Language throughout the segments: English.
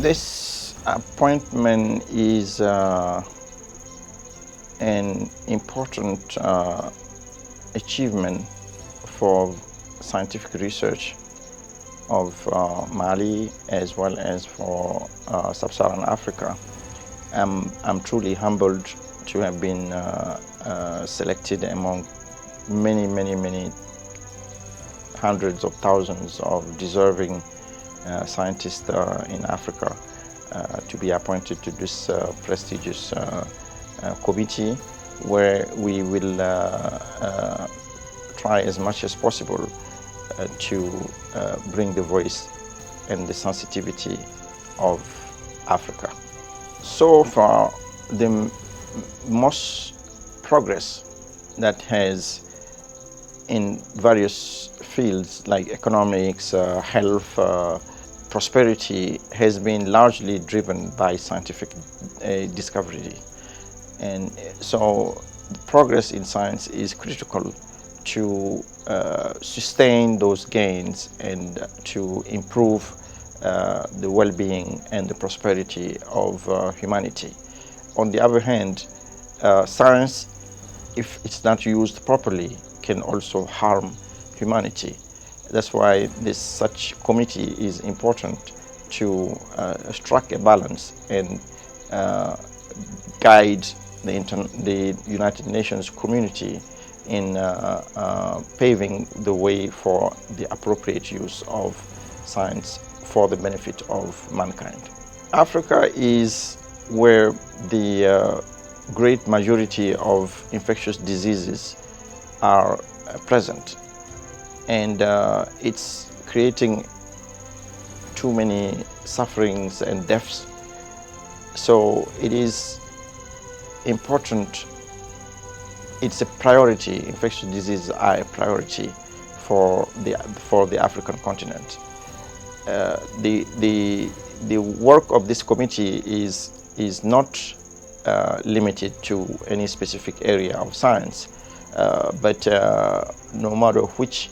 This appointment is an important achievement for scientific research of Mali as well as for sub-Saharan Africa. I'm truly humbled to have been selected among many hundreds of thousands of deserving scientists in Africa to be appointed to this prestigious committee, where we will try as much as possible to bring the voice and the sensitivity of Africa. So far, the most progress that has in various fields like economics, health, prosperity has been largely driven by scientific discovery. And so the progress in science is critical to sustain those gains and to improve the well-being and the prosperity of humanity. On the other hand, science, if it's not used properly, can also harm humanity. That's why such committee is important to strike a balance and guide the United Nations community in paving the way for the appropriate use of science for the benefit of mankind. Africa is where the great majority of infectious diseases are present, and it's creating too many sufferings and deaths. So it is important, it's a priority, infectious diseases are a priority for the African continent. The work of this committee is not limited to any specific area of science, but no matter which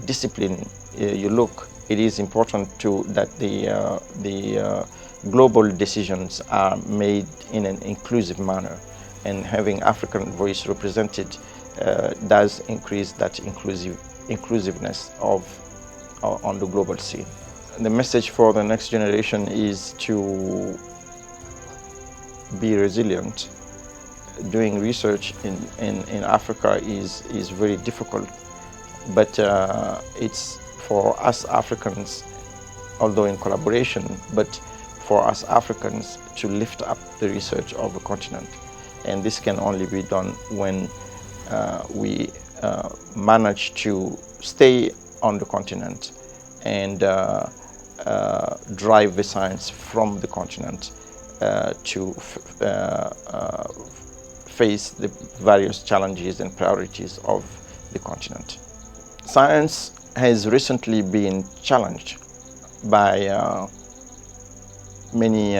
discipline you look, it is important that the global decisions are made in an inclusive manner, and having African voice represented does increase that inclusiveness on the global scene. The message for the next generation is to be resilient. Doing research in Africa is very difficult, but it's for us Africans, although in collaboration, but for us Africans to lift up the research of the continent. And this can only be done when we manage to stay on the continent and drive the science from the continent to face the various challenges and priorities of the continent. Science has recently been challenged by many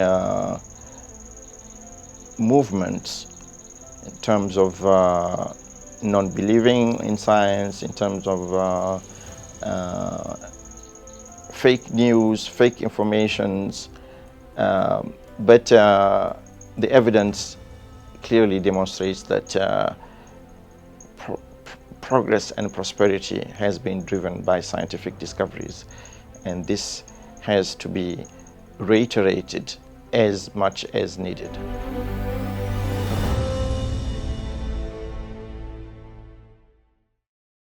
movements in terms of non-believing in science, in terms of fake news, fake informations, but the evidence clearly demonstrates that progress and prosperity has been driven by scientific discoveries, and this has to be reiterated as much as needed.